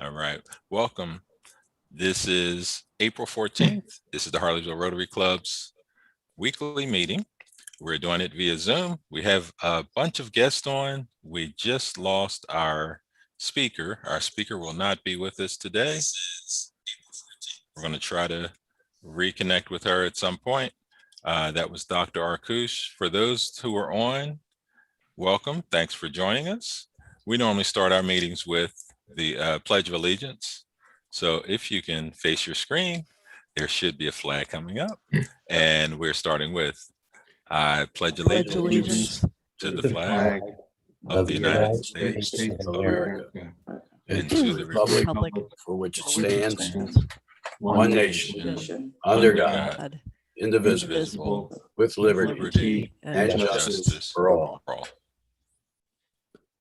All right, welcome. This is April 14th. This is the Harleysville Rotary Club's weekly meeting. We're doing it via Zoom. We have a bunch of guests on. We just lost our speaker. Our speaker will not be with us today. We're going to try to reconnect with her at some point. That was Dr. Arkoosh. For those who are on, welcome. Thanks for joining us. We normally start our meetings with the Pledge of Allegiance. So if you can face your screen, there should be a flag coming up. And we're starting with, I pledge allegiance to the flag of the United States of America and to the republic for which it stands, one nation, under God, indivisible, with liberty and justice for all.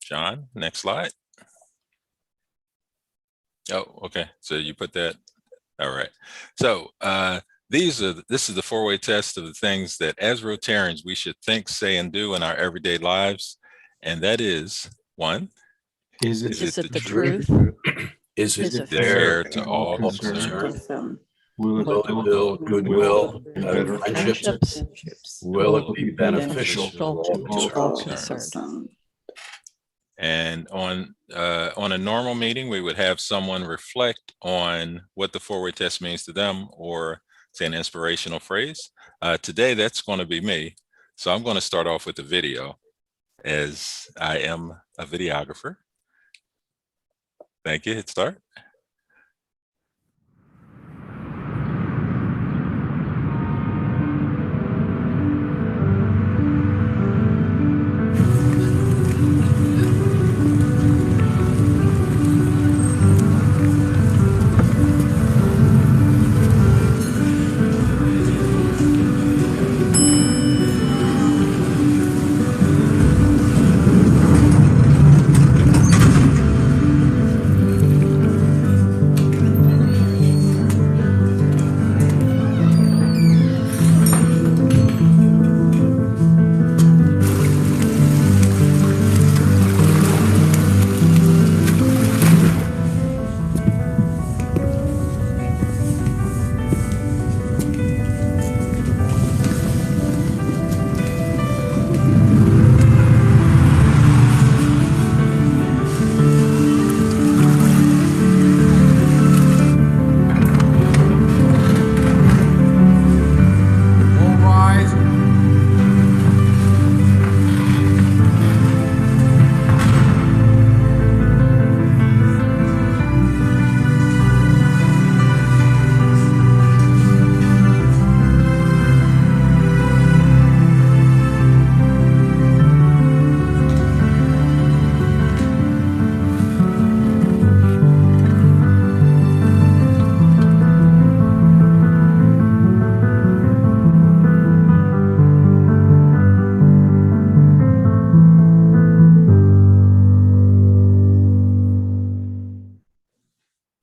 John, next slide. Oh, okay. So you put that. All right. So this is the four-way test of the things that as Rotarians we should think, say, and do in our everyday lives. And that is, one, Is it the truth? Is it fair to all concerned? Will it build goodwill and better friendships? Will it be beneficial to all concerned? And on a normal meeting, we would have someone reflect on what the four-way test means to them, or say an inspirational phrase. Today, that's going to be me. So I'm going to start off with a video, as I am a videographer. Thank you. Hit start.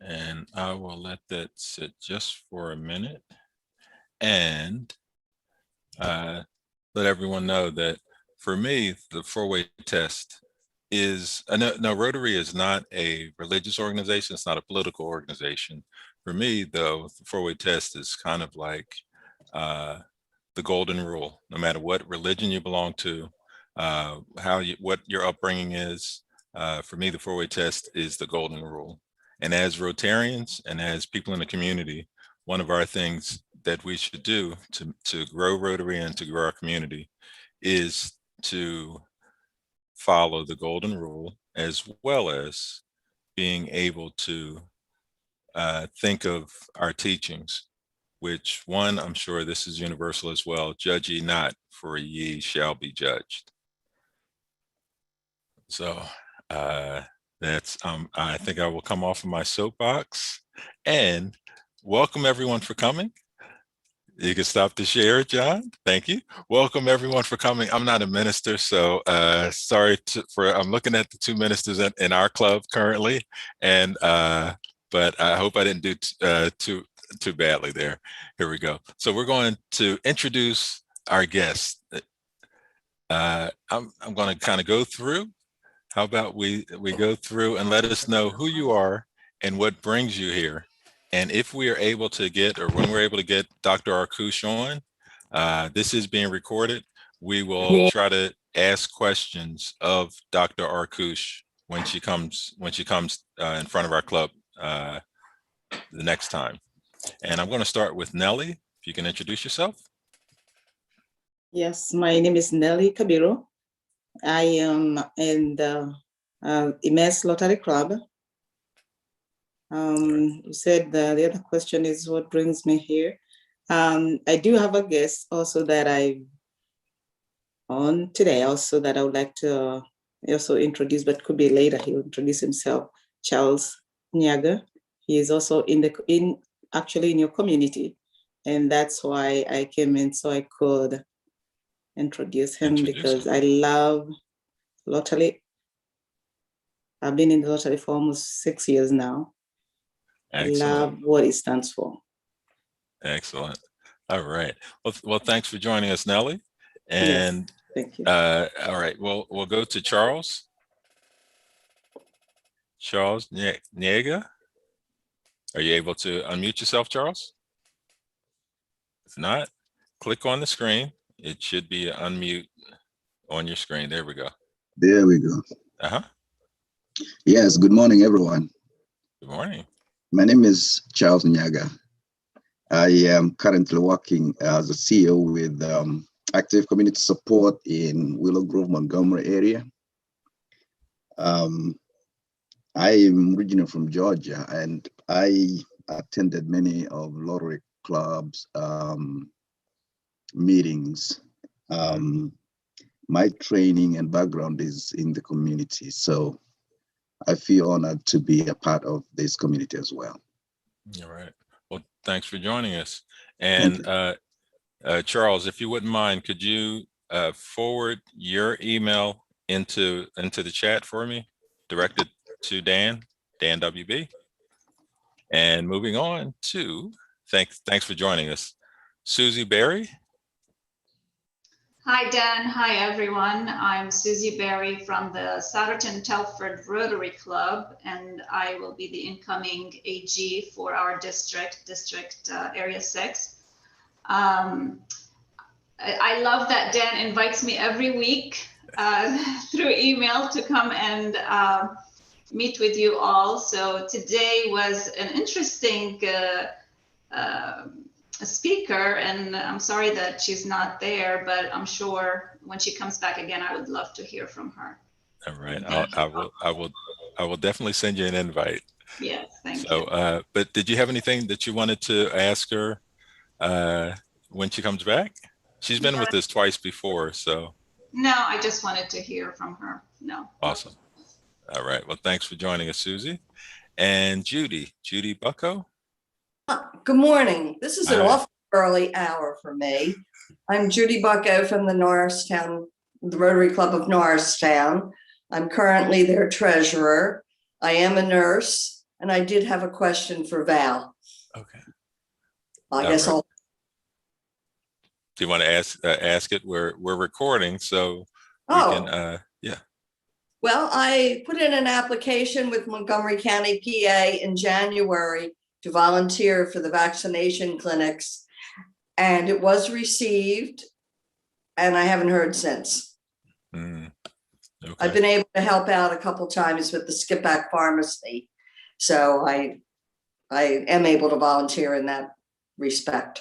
And I will let that sit just for a minute and let everyone know that for me, the four-way test is, no, Rotary is not a religious organization. It's not a political organization. For me, though, the four-way test is kind of like the golden rule. No matter what religion you belong to, what your upbringing is, for me, the four-way test is the golden rule. And as Rotarians and as people in the community, one of our things that we should do to grow Rotary and to grow our community is to follow the golden rule, as well as being able to think of our teachings, which one, I'm sure this is universal as well: judge ye not, for ye shall be judged. So that's, I think I will come off of my soapbox and welcome everyone for coming. You can stop the share, John. Thank you. Welcome everyone for coming. I'm not a minister, so sorry I'm looking at the two ministers in our club currently, and but I hope I didn't do too badly there. Here we go. So we're going to introduce our guests. I'm going to kind of go through. How about we go through and let us know who you are and what brings you here. And if we are able to get, or when we're able to get Dr. Arkoosh on, this is being recorded. We will try to ask questions of Dr. Arkoosh when she comes in front of our club the next time. And I'm going to start with Nellie. If you can introduce yourself. Yes, my name is Nellie Kabiro. I am in the Immense Rotary Club. You said the other question is what brings me here. I do have a guest also that I on today also that I would like to also introduce, but could be later. He will introduce himself, Charles Nyaga. He is also actually in your community, and that's why I came in so I could introduce him because I love Rotary. I've been in the Rotary for almost 6 years now. Excellent. I love what it stands for. Excellent. All right. Well, thanks for joining us, Nellie. And yes, thank you. All right. We'll go to Charles. Charles Niega. Are you able to unmute yourself, Charles? If not, click on the screen. It should be unmute on your screen. There we go. There we go. Uh-huh. Yes, good morning, everyone. Good morning. My name is Charles Nyaga. I am currently working as a CEO with Active Community Support in Willow Grove, Montgomery area. I am originally from Georgia, and I attended many of Rotary Club's meetings. My training and background is in the community, so I feel honored to be a part of this community as well. All right. Well, thanks for joining us. And Charles, if you wouldn't mind, could you forward your email into the chat for me, directed to Dan WB. And moving on to, thanks for joining us, Susie Berry. Hi, Dan. Hi, everyone. I'm Susie Berry from the Souderton Telford Rotary Club, and I will be the incoming AG for our district Area 6. I love that Dan invites me every week through email to come and meet with you all. So today was an interesting speaker, and I'm sorry that she's not there, but I'm sure when she comes back again, I would love to hear from her. All right, I will definitely send you an invite. Yes, thank you. But did you have anything that you wanted to ask her when she comes back? She's been with us twice before, so. No, I just wanted to hear from her. No. Awesome. All right. Well, thanks for joining us, Susie. And Judy Bucko. Good morning. This is an awful early hour for me. I'm Judy Bucko from the Rotary Club of Norristown. I'm currently their treasurer. I am a nurse, and I did have a question for Val. Okay. I guess I'll. Do you want to ask it? We're recording, so we can. Yeah. Well, I put in an application with Montgomery County, PA in January to volunteer for the vaccination clinics, and it was received, and I haven't heard since. Okay. I've been able to help out a couple times with the Skip Back Pharmacy, so I am able to volunteer in that respect.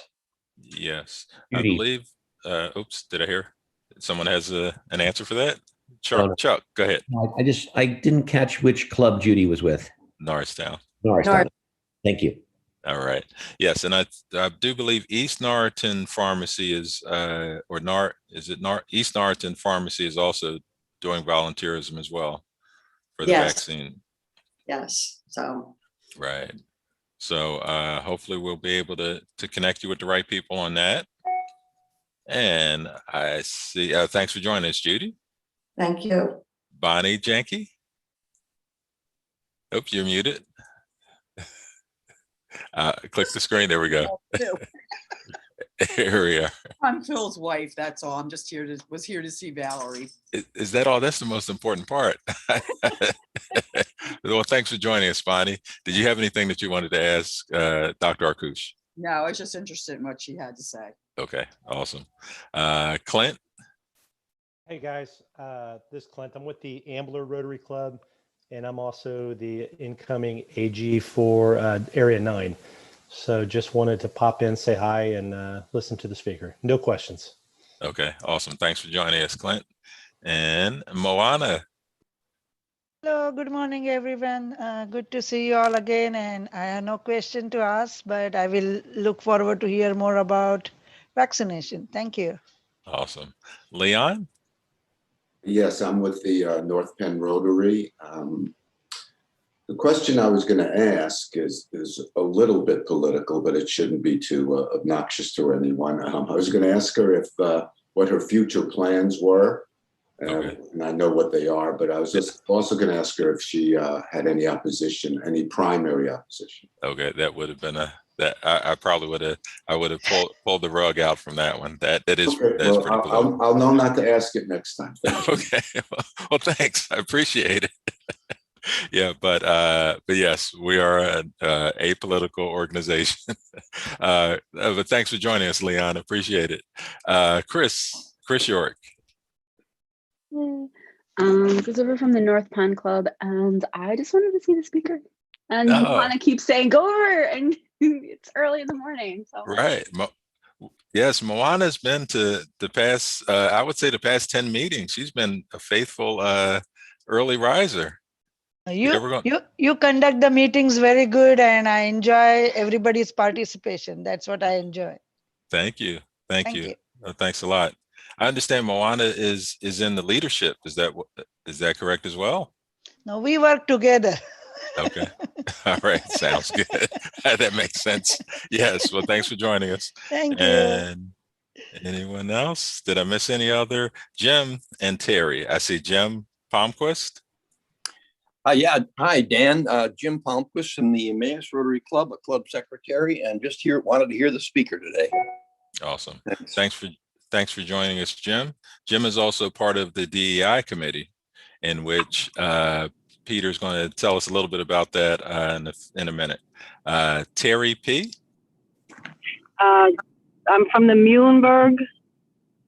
Yes, I believe. Oops, did I hear someone has an answer for that? Chuck, go ahead. I didn't catch which club Judy was with. Norristown. Thank you. All right. Yes, and I do believe East Norriton Pharmacy is East Norriton Pharmacy is also doing volunteerism as well for the vaccine. Yes. So. Right. So hopefully we'll be able to connect you with the right people on that. And I see. Thanks for joining us, Judy. Thank you. Bonnie Janke. Oops, you're muted. Click the screen. There we go. area. I'm Phil's wife, that's all. I'm just was here to see Valerie. Is that all? That's the most important part. Well, thanks for joining us, Bonnie. Did you have anything that you wanted to ask Dr. Arkoosh? No, I was just interested in what she had to say. Okay, awesome. Clint? Hey guys, this is Clint. I'm with the Ambler Rotary Club, and I'm also the incoming AG for Area 9. So just wanted to pop in, say hi, and listen to the speaker. No questions. Okay, awesome. Thanks for joining us, Clint. And Moana. Hello, good morning, everyone. Good to see you all again. And I have no question to ask, but I will look forward to hear more about vaccination. Thank you. Awesome. Leon? Yes, I'm with the North Penn Rotary. The question I was going to ask is a little bit political, but it shouldn't be too obnoxious to anyone. I was going to ask her if what her future plans were. Okay. And I know what they are, but I was just also going to ask her if she had any opposition, any primary opposition. Okay, that would have been I probably would have pulled the rug out from that one. That is Okay, that's well, pretty political. I'll know not to ask it next time. Okay, well, thanks. I appreciate it. Yeah, but yes, we are an apolitical organization. But thanks for joining us, Leon. Appreciate it. Chris York. Christopher from the North Pond Club, and I just wanted to see the speaker. And Moana keeps saying, "Go over," and it's early in the morning. So Right. Yes, Moana's been to the past. I would say the past 10 meetings. She's been a faithful early riser. You conduct the meetings very good, and I enjoy everybody's participation. That's what I enjoy. Thank you. Thank you. Thanks a lot. I understand Moana is in the leadership. Is that correct as well? No, we work together. Okay. All right. Sounds good. That makes sense. Yes. Well, thanks for joining us. Thank you. And anyone else? Did I miss any other? Jim and Terry. I see Jim Palmquist. Yeah. Hi, Dan. Jim Palmquist from the Emmaus Rotary Club, a club secretary, and just wanted to hear the speaker today. Awesome. Thanks for joining us, Jim. Jim is also part of the DEI committee, in which Peter's going to tell us a little bit about that in a minute. Terry P. I'm from the Muhlenberg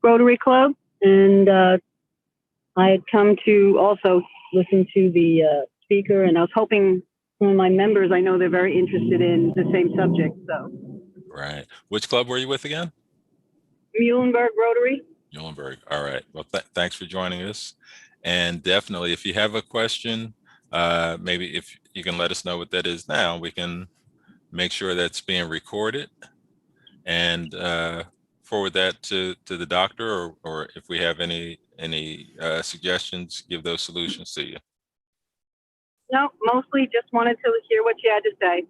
Rotary Club, and I had come to also listen to the speaker, and I was hoping some of my members, I know they're very interested in the same subject. So, right. Which club were you with again? Muhlenberg Rotary. Muhlenberg. All right. Well, thanks for joining us. And definitely, if you have a question, maybe if you can let us know what that is now, we can make sure that's being recorded and forward that to the doctor, or if we have any suggestions, give those solutions to you. No, mostly just wanted to hear what you had to say.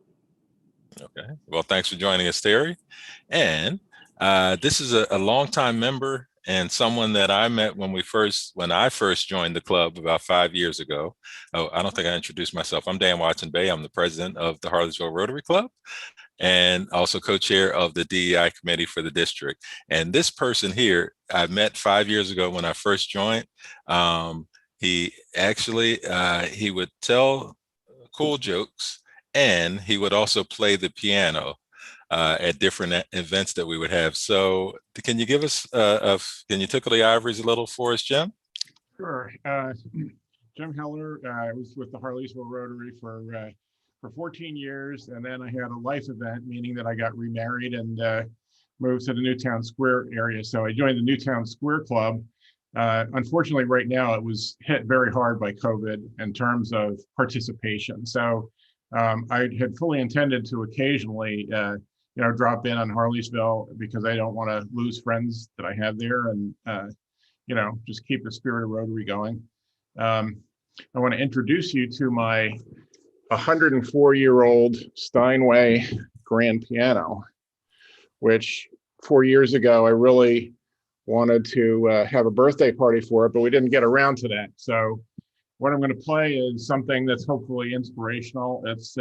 Okay. Well, thanks for joining us, Terry. And this is a longtime member and someone that I met when I first joined the club about 5 years ago. Oh, I don't think I introduced myself. I'm Dan Watson Bay. I'm the president of the Harleysville Rotary Club and also co-chair of the DEI committee for the district. And this person here, I met 5 years ago when I first joined. He actually, he would tell cool jokes, and he would also play the piano at different events that we would have. So can you give us, can you tickle the ivories a little for us, Jim? Sure. Jim Heller. I was with the Harleysville Rotary for 14 years. And then I had a life event, meaning that I got remarried and moved to the Newtown Square area. So I joined the Newtown Square Club. Unfortunately, right now it was hit very hard by COVID in terms of participation. So I had fully intended to occasionally drop in on Harleysville because I don't want to lose friends that I have there, and just keep the spirit of Rotary going. I want to introduce you to my 104-year-old Steinway grand piano, which 4 years ago I really wanted to have a birthday party for it, but we didn't get around to that. So what I'm going to play is something that's hopefully inspirational. It's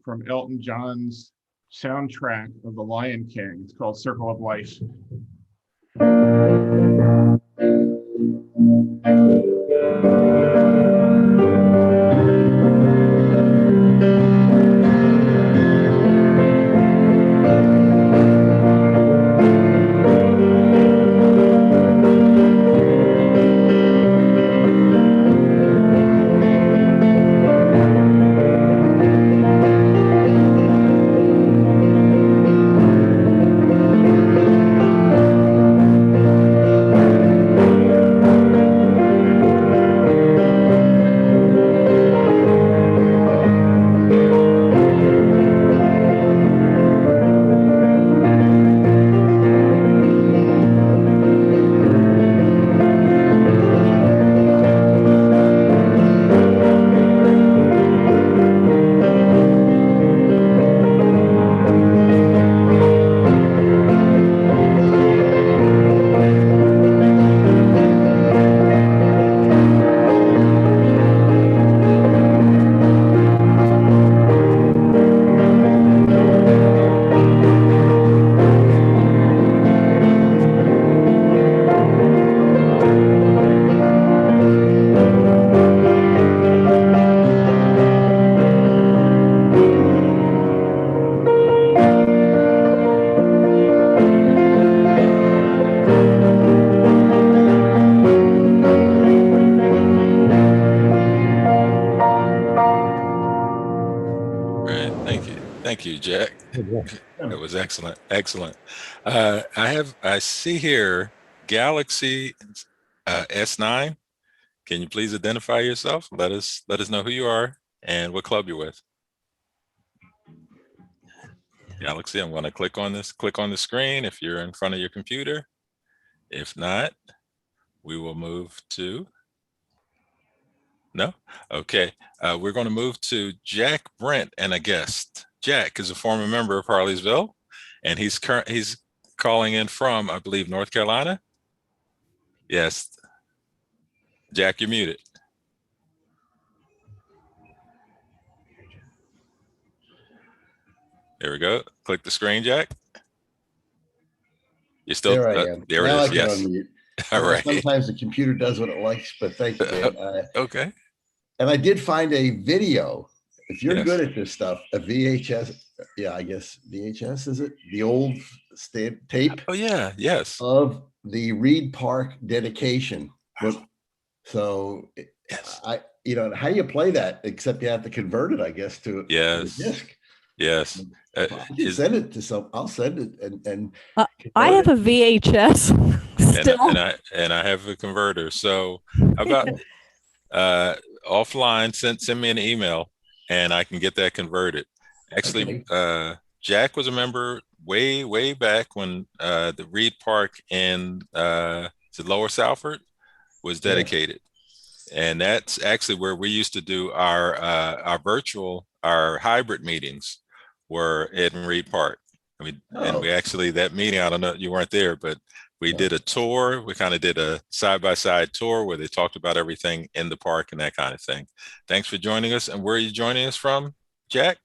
from Elton John's soundtrack of The Lion King. It's called Circle of Life. Thank you, Jack. That was excellent. Excellent. I see here Galaxy S9. Can you please identify yourself? Let us know who you are and what club you're with. Galaxy, I'm going to click on the screen if you're in front of your computer. If not, we will move to, no? Okay, we're going to move to Jack Brent and a guest. Jack is a former member of Harleysville, and he's calling in from, I believe, North Carolina. Yes. Jack, you're muted. There we go. Click the screen, Jack. You're still there. I am. There now it is. I Yes. Unmute. All right. Sometimes the computer does what it likes, but thank you, Dan. Okay. And I did find a video. If you're Yes. good at this stuff, a VHS, yeah, I guess VHS, is it? The old tape? Oh, yeah. Yes. Of the Reed Park dedication. So yes. How do you play that? Except you have to convert it, I guess, to a disc. Yes. Send it to some. I'll send it and I have a VHS still. And I have a converter. So how about offline, send me an email and I can get that converted. Actually, Jack was a member way back when the Reed Park in the Lower Salford was dedicated. And that's actually where we used to do our hybrid meetings were in Reed Park. I mean, and we actually, that meeting, I don't know, you weren't there, but we did a tour. We kind of did a side-by-side tour where they talked about everything in the park and that kind of thing. Thanks for joining us. And where are you joining us from, Jack?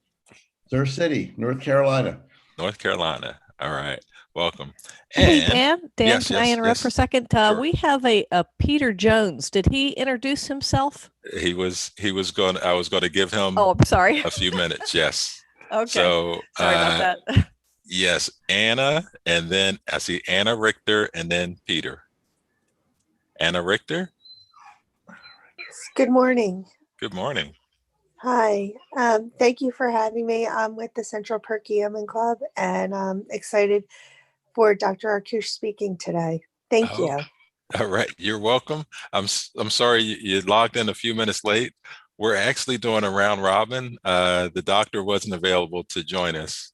Sur City, North Carolina. North Carolina. All right. Welcome. Hey, Dan, yes, can I interrupt for a second? Sure. We have a Peter Jones. Did he introduce himself? I was going to give him I'm sorry. a few minutes. Yes. Okay. So sorry about that. Yes, Anna, and then I see Anna Richter and then Peter. Anna Richter. Good morning. Good morning. Hi. Thank you for having me. I'm with the Central Perkiomen Club, and I'm excited for Dr. Arkoosh speaking today. Thank you. All right, you're welcome. I'm sorry you logged in a few minutes late. We're actually doing a round robin. The doctor wasn't available to join us.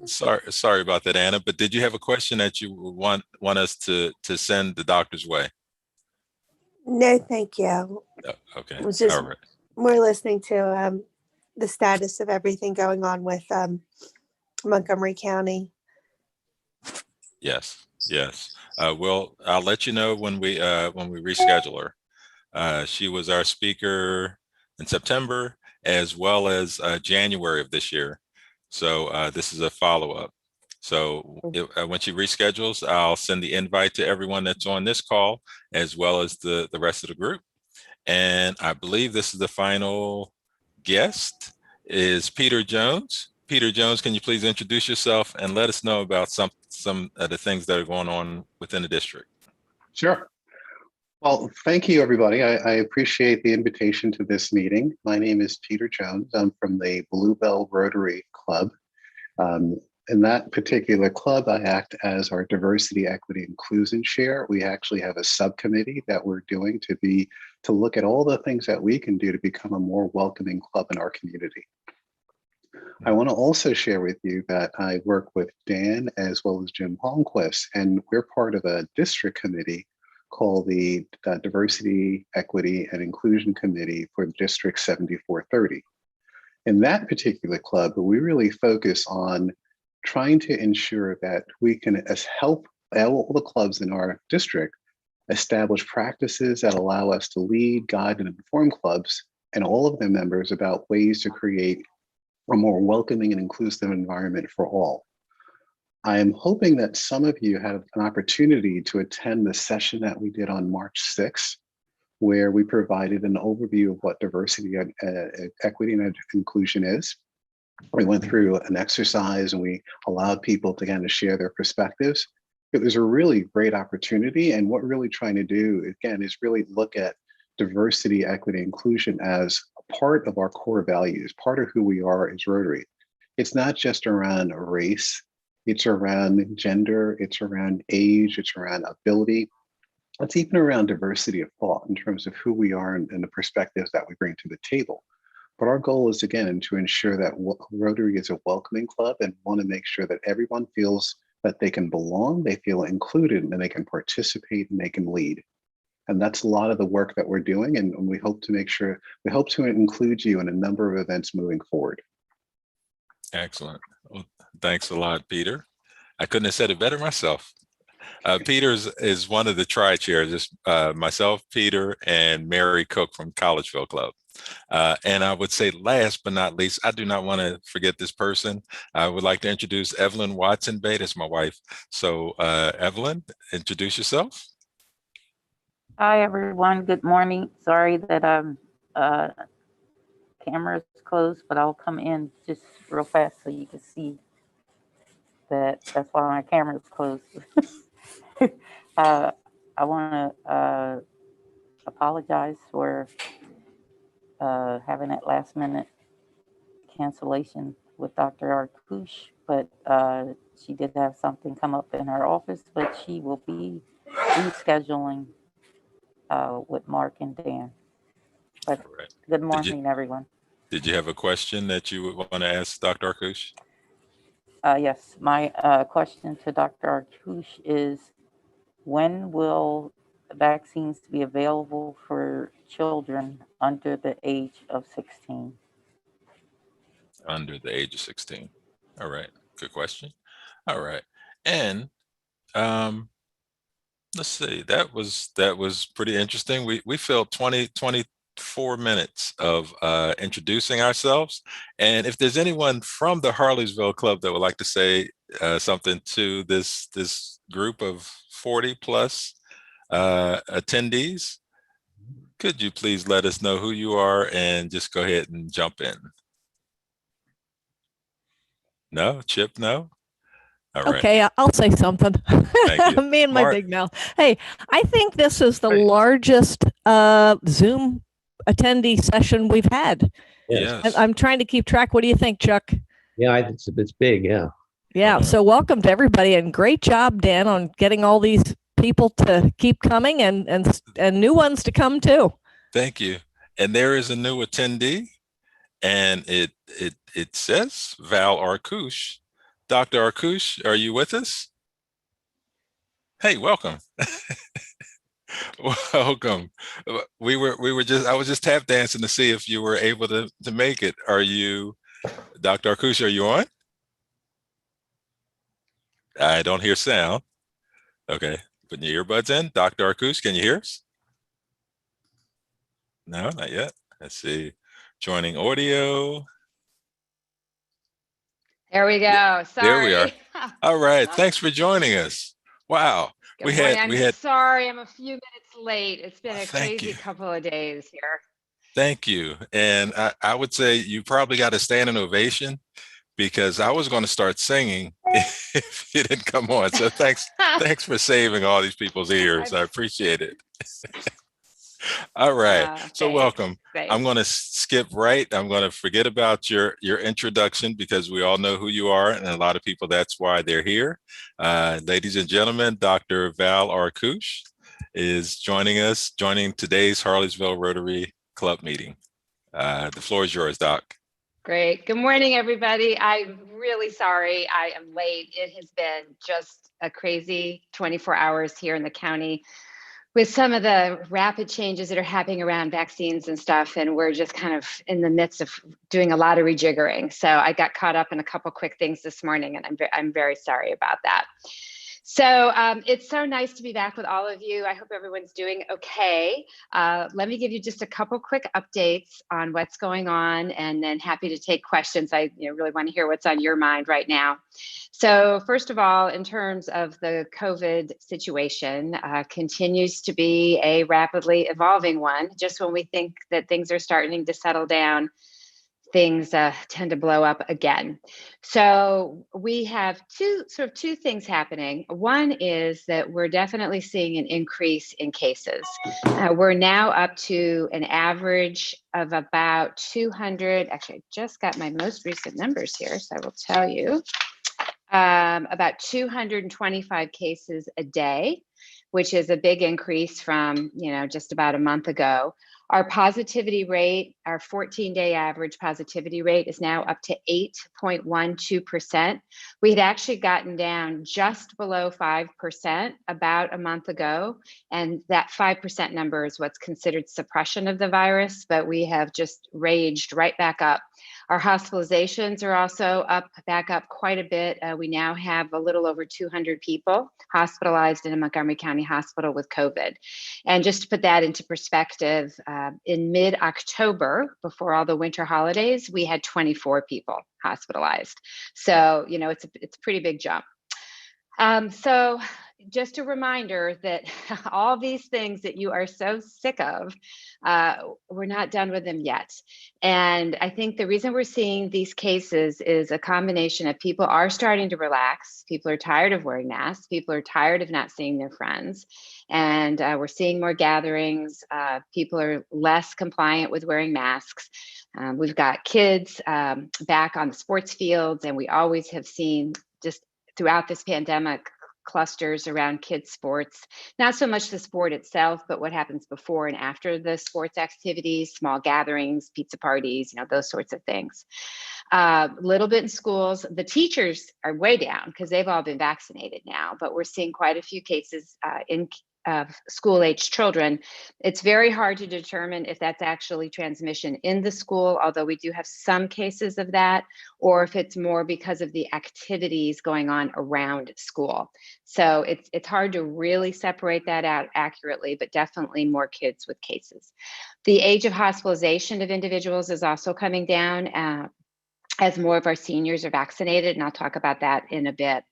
Sorry about that, Anna. But did you have a question that you want us to send the doctor's way? No, thank you. Okay. It was just all right. We're listening to the status of everything going on with Montgomery County. Yes. Well, I'll let you know when we reschedule her. She was our speaker in September as well as January of this year. So this is a follow-up. So when she reschedules, I'll send the invite to everyone that's on this call, as well as the rest of the group. And I believe this is the final guest is Peter Jones. Peter Jones, can you please introduce yourself and let us know about some of the things that are going on within the district? Sure. Well, thank you, everybody. I appreciate the invitation to this meeting. My name is Peter Jones. I'm from the Bluebell Rotary Club. In that particular club, I act as our diversity, equity, inclusion chair. We actually have a subcommittee that we're doing to look at all the things that we can do to become a more welcoming club in our community. I want to also share with you that I work with Dan as well as Jim Holmquist, and we're part of a district committee called the Diversity, Equity, and Inclusion Committee for District 7430. In that particular club, we really focus on trying to ensure that we can help all the clubs in our district establish practices that allow us to lead, guide, and inform clubs and all of their members about ways to create a more welcoming and inclusive environment for all. I am hoping that some of you have an opportunity to attend the session that we did on March 6th, where we provided an overview of what diversity, equity, and inclusion is. We went through an exercise and we allowed people to kind of share their perspectives. It was a really great opportunity. And what we're really trying to do, again, is really look at diversity, equity, inclusion as a part of our core values, part of who we are as Rotary. It's not just around race, it's around gender, it's around age, it's around ability. It's even around diversity of thought in terms of who we are and the perspectives that we bring to the table. But our goal is, again, to ensure that Rotary is a welcoming club and want to make sure that everyone feels that they can belong, they feel included, and they can participate and they can lead. And that's a lot of the work that we're doing. And we hope to include you in a number of events moving forward. Excellent. Well, thanks a lot, Peter. I couldn't have said it better myself. Peter is one of the tri-chairs, just myself, Peter, and Mary Cook from Collegeville Club. And I would say last but not least, I do not want to forget this person. I would like to introduce Evelyn Watson Bate as my wife. So Evelyn, introduce yourself. Hi, everyone. Good morning. Sorry that camera is closed, but I'll come in just real fast so you can see that. That's why my camera is closed. I want to apologize for having that last minute cancellation with Dr. Arkoosh, but she did have something come up in her office, but she will be rescheduling with Mark and Dan. But good morning, everyone. Did you have a question that you would want to ask Dr. Arkoosh? Yes, my question to Dr. Arkoosh is, when will vaccines be available for children under the age of 16? Under the age of 16. All right, good question. All right, and let's see, that was pretty interesting. We filled 24 minutes of introducing ourselves. And if there's anyone from the Harleysville Club that would like to say something to this group of 40 plus attendees, could you please let us know who you are and just go ahead and jump in? No, Chip, no? All right. Okay, I'll say something. Thank you. Me and my big mouth. Hey, I think this is the largest Zoom attendee session we've had. Yes. I'm trying to keep track. What do you think, Chuck? Yeah, it's big. Yeah. Yeah. So welcome to everybody, and great job, Dan, on getting all these people to keep coming and new ones to come too. Thank you. And there is a new attendee, and it says Val Arkoosh. Dr. Arkoosh, are you with us? Hey, welcome. Welcome. I was just tap dancing to see if you were able to make it. Are you, Dr. Arkoosh, are you on? I don't hear sound. Okay, putting your earbuds in. Dr. Arkoosh, can you hear us? No, not yet. Let's see. Joining audio. There we go. There we are. Sorry. All right. Thanks for joining us. Wow. Good morning. I'm sorry I'm a few minutes late. It's been a thank crazy you. couple of days here. Thank you. And I would say you probably got a standing ovation because I was going to start singing if you didn't come on. So thanks for saving all these people's ears. I appreciate it. All right. So welcome. I'm going to skip right. I'm going to forget about your introduction because we all know who you are. And a lot of people, that's why they're here. Ladies and gentlemen, Dr. Val Arkoosh is joining today's Harleysville Rotary Club meeting. The floor is yours, Doc. Great. Good morning, everybody. I'm really sorry I am late. It has been just a crazy 24 hours here in the county with some of the rapid changes that are happening around vaccines and stuff. And we're just kind of in the midst of doing a lot of rejiggering. So I got caught up in a couple quick things this morning, and I'm very sorry about that. So it's so nice to be back with all of you. I hope everyone's doing okay. Let me give you just a couple quick updates on what's going on, and then happy to take questions. I really want to hear what's on your mind right now. So first of all, in terms of the COVID situation, continues to be a rapidly evolving one. Just when we think that things are starting to settle down, things tend to blow up again. So we have two things happening. One is that we're definitely seeing an increase in cases. We're now up to an average of about 200. Actually, I just got my most recent numbers here, so I will tell you. About 225 cases a day, which is a big increase from just about a month ago. Our positivity rate, our 14-day average positivity rate is now up to 8.12%. We had actually gotten down just below 5% about a month ago. And that 5% number is what's considered suppression of the virus, but we have just raged right back up. Our hospitalizations are also back up quite a bit. We now have a little over 200 people hospitalized in a Montgomery County hospital with COVID. And just to put that into perspective, in mid-October, before all the winter holidays, we had 24 people hospitalized. So, it's a pretty big jump. So just a reminder that all these things that you are so sick of, we're not done with them yet. And I think the reason we're seeing these cases is a combination of people are starting to relax. People are tired of wearing masks. People are tired of not seeing their friends. And we're seeing more gatherings. People are less compliant with wearing masks. We've got kids back on the sports fields, and we always have seen just throughout this pandemic clusters around kids' sports, not so much the sport itself, but what happens before and after the sports activities, small gatherings, pizza parties, those sorts of things. A little bit in schools. The teachers are way down because they've all been vaccinated now, but we're seeing quite a few cases in school-age children. It's very hard to determine if that's actually transmission in the school, although we do have some cases of that, or if it's more because of the activities going on around school. So it's hard to really separate that out accurately, but definitely more kids with cases. The age of hospitalization of individuals is also coming down as more of our seniors are vaccinated, and I'll talk about that in a bit.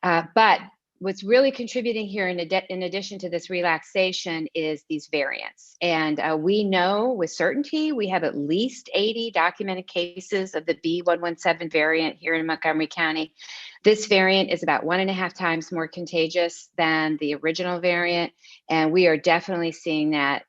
But what's really contributing here in addition to this relaxation is these variants. And we know with certainty we have at least 80 documented cases of the B.1.1.7 variant here in Montgomery County. This variant is about 1.5 times more contagious than the original variant. And we are definitely seeing that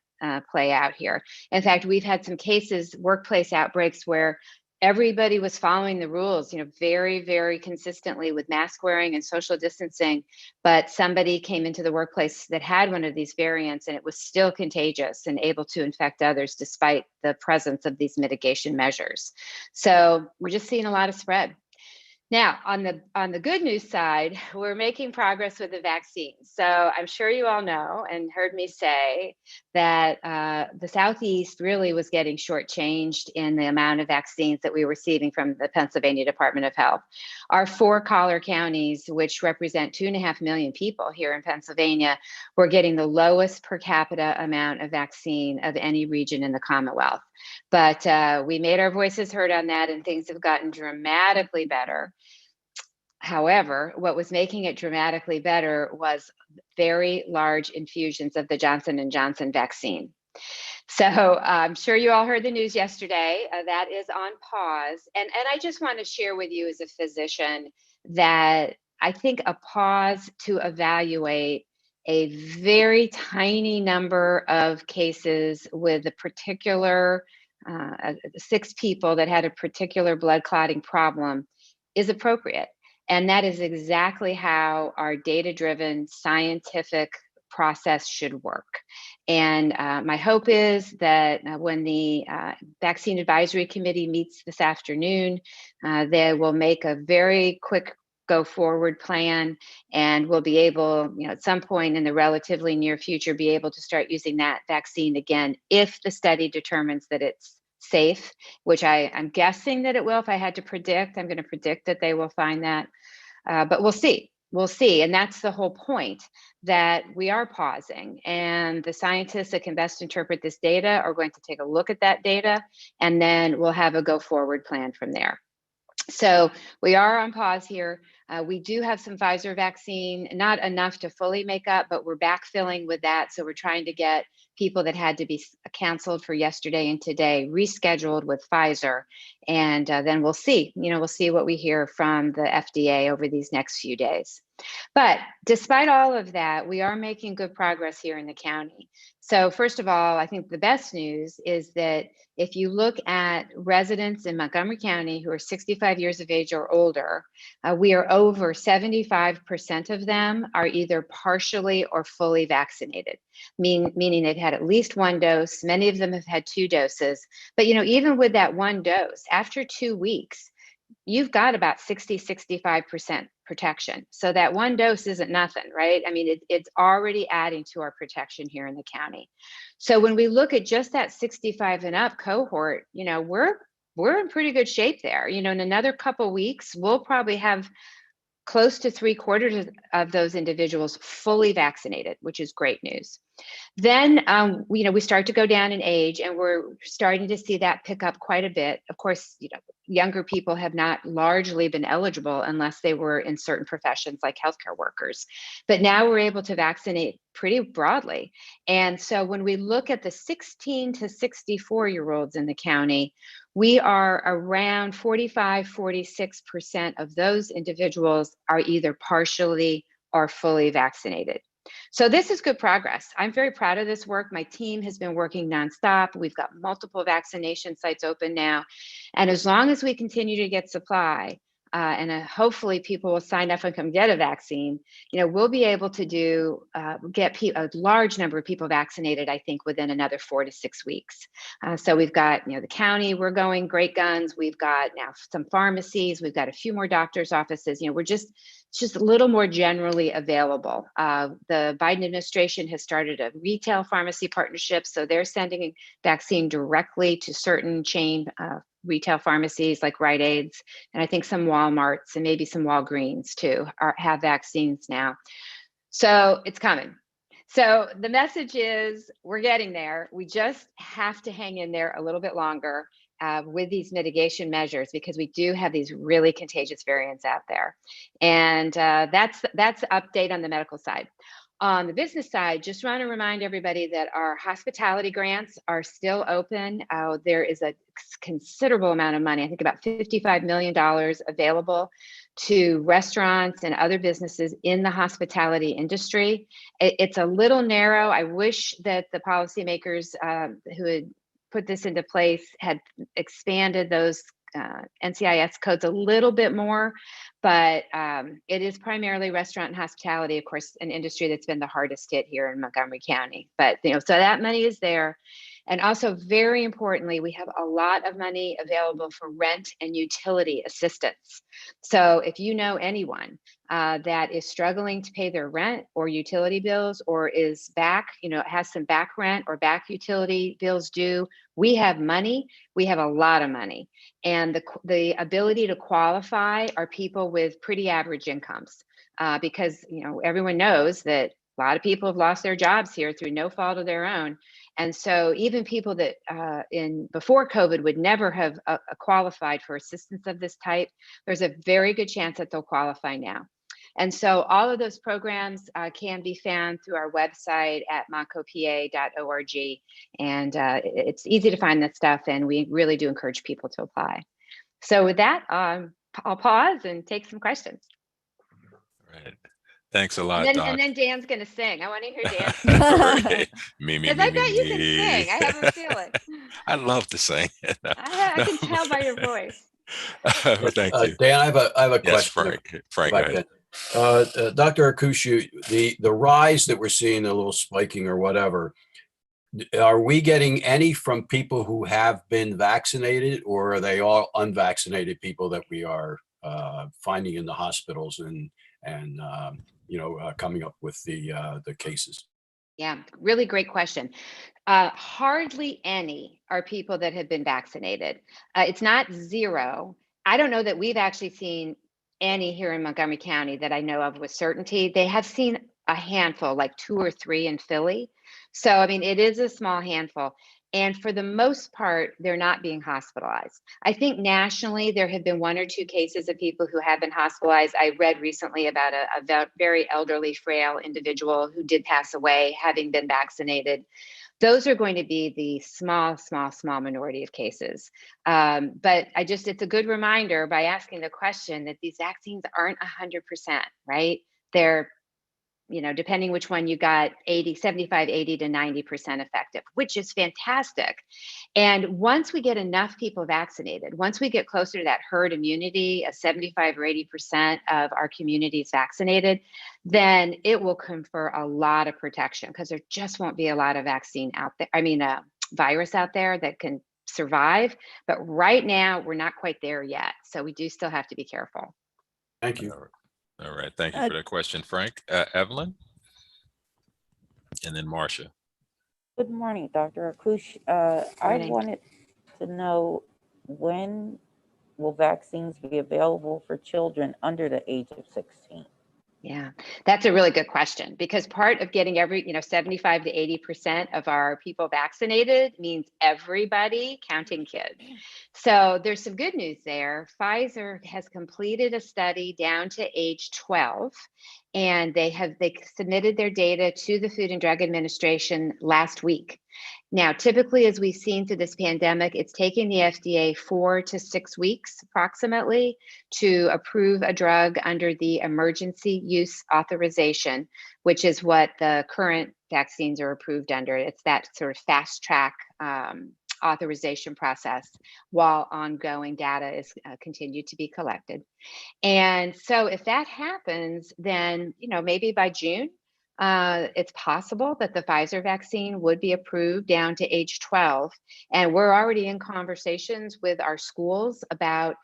play out here. In fact, we've had some cases, workplace outbreaks, where everybody was following the rules, very, very consistently with mask wearing and social distancing, but somebody came into the workplace that had one of these variants and it was still contagious and able to infect others despite the presence of these mitigation measures. So we're just seeing a lot of spread. Now, on the good news side, we're making progress with the vaccine. So I'm sure you all know and heard me say that the Southeast really was getting shortchanged in the amount of vaccines that we were receiving from the Pennsylvania Department of Health. Our 4 collar counties, which represent 2.5 million people here in Pennsylvania, were getting the lowest per capita amount of vaccine of any region in the Commonwealth. But we made our voices heard on that, and things have gotten dramatically better. However, what was making it dramatically better was very large infusions of the Johnson & Johnson vaccine. So I'm sure you all heard the news yesterday. That is on pause. And I just want to share with you as a physician that I think a pause to evaluate a very tiny number of cases with a particular 6 people that had a particular blood clotting problem is appropriate. And that is exactly how our data-driven scientific process should work. And my hope is that when the Vaccine Advisory Committee meets this afternoon, they will make a very quick go forward plan, and we'll be able, at some point in the relatively near future, be able to start using that vaccine again if the study determines that it's safe, which I'm guessing that it will. If I had to predict, I'm going to predict that they will find that. But we'll see. We'll see. And that's the whole point, that we are pausing, and the scientists that can best interpret this data are going to take a look at that data, and then we'll have a go forward plan from there. So we are on pause here. We do have some Pfizer vaccine, not enough to fully make up, but we're backfilling with that. So we're trying to get people that had to be canceled for yesterday and today rescheduled with Pfizer. And then we'll see, we'll see what we hear from the FDA over these next few days. But despite all of that, we are making good progress here in the county. So first of all, I think the best news is that if you look at residents in Montgomery County who are 65 years of age or older, we are over 75% of them are either partially or fully vaccinated, meaning they've had at least 1 dose. Many of them have had 2 doses. But even with that 1 dose, after 2 weeks, you've got about 60-65% protection. So that 1 dose isn't nothing, right? I mean, it's already adding to our protection here in the county. So when we look at just that 65 and up cohort, we're in pretty good shape there. In another couple weeks, we'll probably have close to 3/4 of those individuals fully vaccinated, which is great news. Then, we start to go down in age, and we're starting to see that pick up quite a bit. Of course, younger people have not largely been eligible unless they were in certain professions like healthcare workers. But now we're able to vaccinate pretty broadly. And so when we look at the 16 to 64-year-olds in the county, we are around 45-46% of those individuals are either partially or fully vaccinated. So this is good progress. I'm very proud of this work. My team has been working nonstop. We've got multiple vaccination sites open now. And as long as we continue to get supply, and hopefully people will sign up and come get a vaccine, we'll be able to get a large number of people vaccinated, I think, within another 4 to 6 weeks. So we've got, the county, we're going great guns. We've got now some pharmacies. We've got a few more doctors' offices. We're just a little more generally available. The Biden administration has started a retail pharmacy partnership. So they're sending vaccine directly to certain chain retail pharmacies like Rite Aids, and I think some Walmarts and maybe some Walgreens too have vaccines now. So it's coming. So the message is we're getting there. We just have to hang in there a little bit longer with these mitigation measures, because we do have these really contagious variants out there. And that's the update on the medical side. On the business side, just want to remind everybody that our hospitality grants are still open. There is a considerable amount of money, I think about $55 million available to restaurants and other businesses in the hospitality industry. It's a little narrow. I wish that the policymakers who had put this into place had expanded those NCIS codes a little bit more, but it is primarily restaurant and hospitality, of course, an industry that's been the hardest hit here in Montgomery County. But so that money is there. And also, very importantly, we have a lot of money available for rent and utility assistance. So if you know anyone that is struggling to pay their rent or utility bills, or is back, has some back rent or back utility bills due, we have money. We have a lot of money. And the ability to qualify are people with pretty average incomes, because everyone knows that a lot of people have lost their jobs here through no fault of their own. And so even people that before COVID would never have qualified for assistance of this type, there's a very good chance that they'll qualify now. And so all of those programs can be found through our website at macopa.org. And it's easy to find that stuff, and we really do encourage people to apply. So with that, I'll pause and take some questions. Right. Thanks a lot, Doc. And then Dan's going to sing. I want to hear Dan. Right. Me, Because I bet you can sing. I have a feeling. I love to sing. I can tell by your voice. Well, thank you. Dan, I have a Yes, question. Frank, go ahead. Dr. Arkoosh, the rise that we're seeing, a little spiking or whatever, are we getting any from people who have been vaccinated, or are they all unvaccinated people that we are finding in the hospitals and coming up with the cases? Yeah, really great question. Hardly any are people that have been vaccinated. It's not zero. I don't know that we've actually seen any here in Montgomery County that I know of with certainty. They have seen a handful, like 2 or 3 in Philly. So, I mean, it is a small handful. And for the most part, they're not being hospitalized. I think nationally, there have been 1 or 2 cases of people who have been hospitalized. I read recently about a very elderly, frail individual who did pass away having been vaccinated. Those are going to be the small minority of cases. But it's a good reminder by asking the question that these vaccines aren't 100%, right? They're, depending which one you got, 75, 80 to 90% effective, which is fantastic. And once we get enough people vaccinated, once we get closer to that herd immunity, 75 or 80% of our communities vaccinated, then it will confer a lot of protection, because there just won't be a lot of vaccine out there. Virus out there that can survive. But right now, we're not quite there yet. So we do still have to be careful. Thank you. All right. Thank you for that question, Frank. Evelyn? And then Marcia. Good morning, Dr. Arkoosh. I wanted to know, when will vaccines be available for children under the age of 16? Yeah, that's a really good question, because part of getting 75 to 80% of our people vaccinated means everybody, counting kids. So there's some good news there. Pfizer has completed a study down to age 12, and they submitted their data to the Food and Drug Administration last week. Now, typically, as we've seen through this pandemic, it's taken the FDA 4 to 6 weeks approximately to approve a drug under the emergency use authorization, which is what the current vaccines are approved under. It's that sort of fast track authorization process while ongoing data is continued to be collected. And so if that happens, then, maybe by June, it's possible that the Pfizer vaccine would be approved down to age 12. And we're already in conversations with our schools about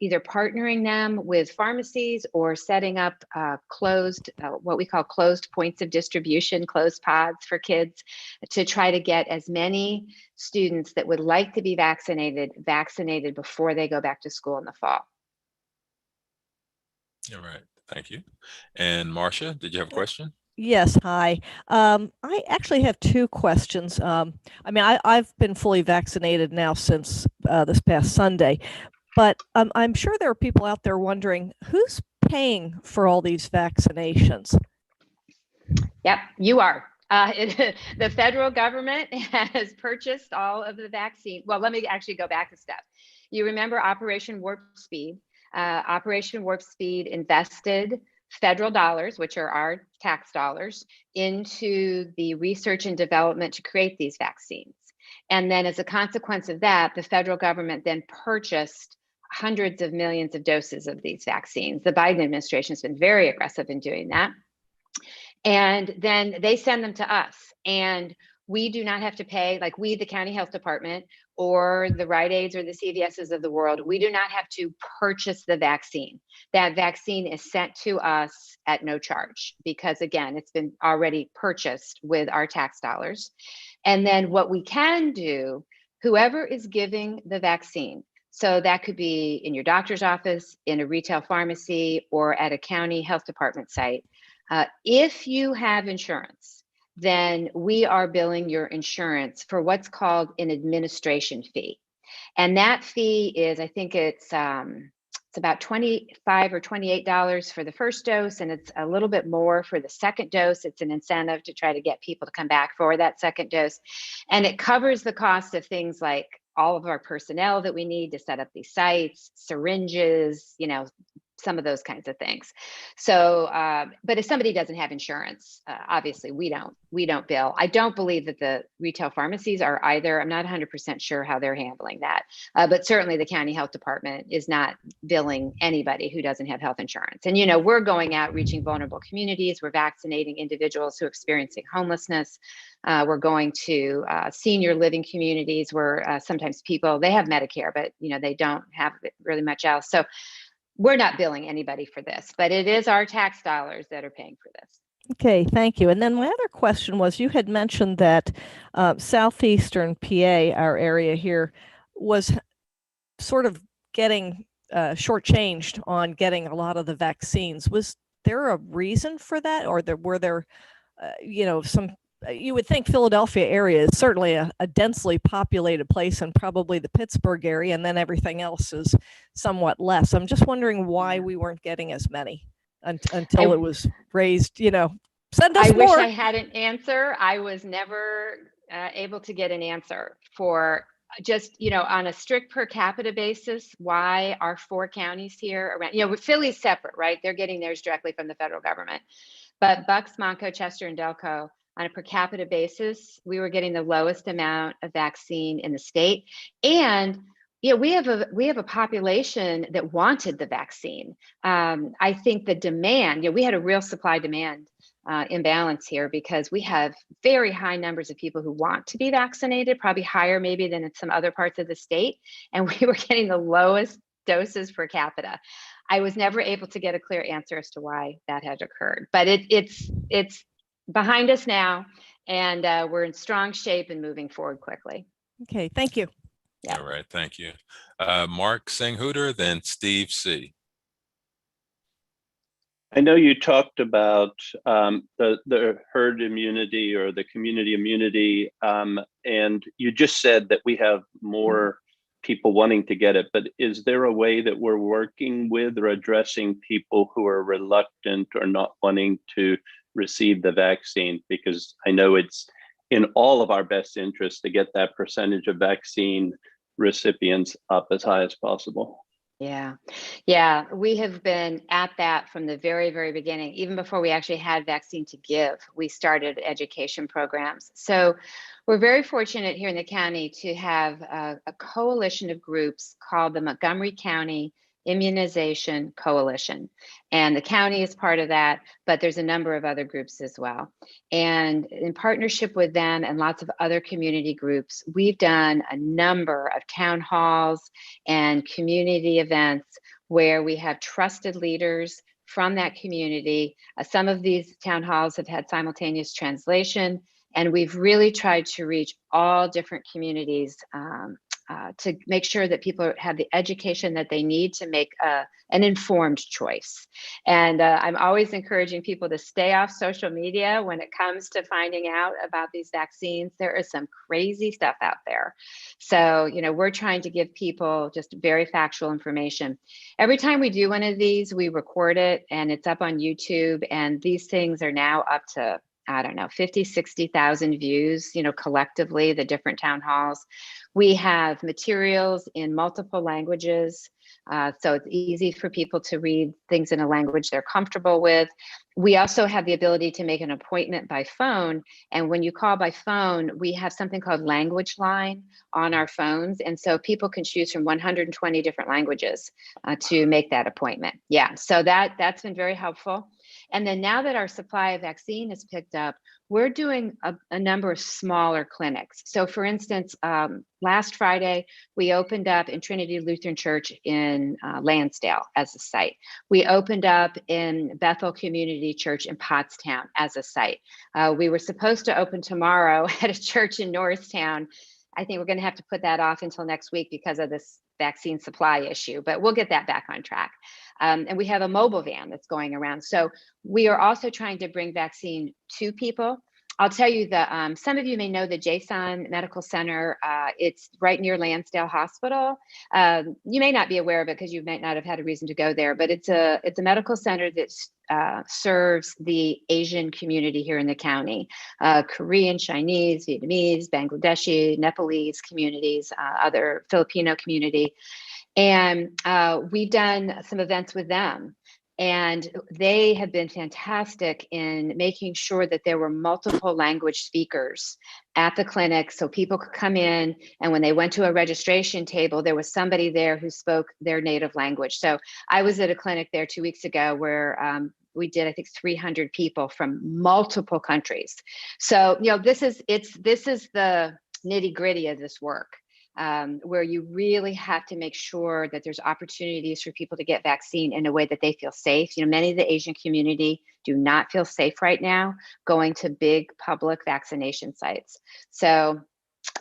either partnering them with pharmacies or setting up closed, what we call closed points of distribution, closed pods for kids, to try to get as many students that would like to be vaccinated before they go back to school in the fall. All right. Thank you. And Marcia, did you have a question? Yes, hi. I actually have 2 questions. I've been fully vaccinated now since this past Sunday, but I'm sure there are people out there wondering, who's paying for all these vaccinations? Yep, you are. The federal government has purchased all of the vaccine. Well, let me actually go back a step. You remember Operation Warp Speed? Operation Warp Speed invested federal dollars, which are our tax dollars, into the research and development to create these vaccines. And then as a consequence of that, the federal government then purchased hundreds of millions of doses of these vaccines. The Biden administration has been very aggressive in doing that. And then they send them to us. And we do not have to pay, like we, the county health department, or the Rite Aids or the CVSs of the world, we do not have to purchase the vaccine. That vaccine is sent to us at no charge, because again, it's been already purchased with our tax dollars. And then what we can do, whoever is giving the vaccine, so that could be in your doctor's office, in a retail pharmacy, or at a county health department site, if you have insurance, then we are billing your insurance for what's called an administration fee. And that fee is, I think it's about $25 or $28 for the first dose, and it's a little bit more for the second dose. It's an incentive to try to get people to come back for that second dose. And it covers the cost of things like all of our personnel that we need to set up these sites, syringes, you know, some of those kinds of things. So, but if somebody doesn't have insurance, obviously we don't bill. I don't believe that the retail pharmacies are either. I'm not 100% sure how they're handling that, but certainly the county health department is not billing anybody who doesn't have health insurance. And, you know, we're going out reaching vulnerable communities. We're vaccinating individuals who are experiencing homelessness. We're going to senior living communities where sometimes people, they have Medicare, but, you know, they don't have really much else. So we're not billing anybody for this, but it is our tax dollars that are paying for this. Okay, thank you. And then my other question was, you had mentioned that southeastern PA, our area here, was sort of getting shortchanged on getting a lot of the vaccines. Was there a reason for that, or were there, you know, some? You would think Philadelphia area is certainly a densely populated place, and probably the Pittsburgh area, and then everything else is somewhat less. I'm just wondering why we weren't getting as many until it was raised, you know, send us more. I wish I had an answer. I was never able to get an answer for just, you know, on a strict per capita basis, why are 4 counties here around, you know, Philly's separate, right? They're getting theirs directly from the federal government. But Bucks, Montco, Chester, and Delco, on a per capita basis, we were getting the lowest amount of vaccine in the state. And yeah, we have a population that wanted the vaccine. I think the demand, you know, we had a real supply demand imbalance here because we have very high numbers of people who want to be vaccinated, probably higher maybe than in some other parts of the state. And we were getting the lowest doses per capita. I was never able to get a clear answer as to why that had occurred, but it's behind us now, and we're in strong shape and moving forward quickly. Okay, thank you. Yeah. All right, thank you. Mark Singhooter, then Steve C. I know you talked about the herd immunity or the community immunity, and you just said that we have more people wanting to get it, but is there a way that we're working with or addressing people who are reluctant or not wanting to receive the vaccine? Because I know it's in all of our best interest to get that percentage of vaccine recipients up as high as possible. Yeah, we have been at that from the very, very beginning. Even before we actually had vaccine to give, we started education programs. So we're very fortunate here in the county to have a coalition of groups called the Montgomery County Immunization Coalition. And the county is part of that, but there's a number of other groups as well. And in partnership with them and lots of other community groups, we've done a number of town halls and community events where we have trusted leaders from that community. Some of these town halls have had simultaneous translation, and we've really tried to reach all different communities to make sure that people have the education that they need to make an informed choice. And I'm always encouraging people to stay off social media when it comes to finding out about these vaccines. There is some crazy stuff out there. So, you know, we're trying to give people just very factual information. Every time we do one of these, we record it and it's up on YouTube. And these things are now up to, I don't know, 50, 60,000 views, you know, collectively, the different town halls. We have materials in multiple languages, so it's easy for people to read things in a language they're comfortable with. We also have the ability to make an appointment by phone. And when you call by phone, we have something called Language Line on our phones. And so people can choose from 120 different languages to make that appointment. Yeah, so that's been very helpful. And then now that our supply of vaccine has picked up, we're doing a number of smaller clinics. So for instance, last Friday, we opened up in Trinity Lutheran Church in Lansdale as a site. We opened up in Bethel Community Church in Pottstown as a site. We were supposed to open tomorrow at a church in Norristown. I think we're going to have to put that off until next week because of this vaccine supply issue, but we'll get that back on track. And we have a mobile van that's going around. So we are also trying to bring vaccine to people. I'll tell you that some of you may know the Jason Medical Center. It's right near Lansdale Hospital. You may not be aware of it because you might not have had a reason to go there, but it's a medical center that serves the Asian community here in the county, Korean, Chinese, Vietnamese, Bangladeshi, Nepalese communities, other Filipino community. And we've done some events with them. And they have been fantastic in making sure that there were multiple language speakers at the clinic so people could come in, and when they went to a registration table, there was somebody there who spoke their native language. So I was at a clinic there 2 weeks ago where we did, I think, 300 people from multiple countries. So, you know, this is the nitty gritty of this work. Where you really have to make sure that there's opportunities for people to get vaccine in a way that they feel safe. You know, many of the Asian community do not feel safe right now going to big public vaccination sites. So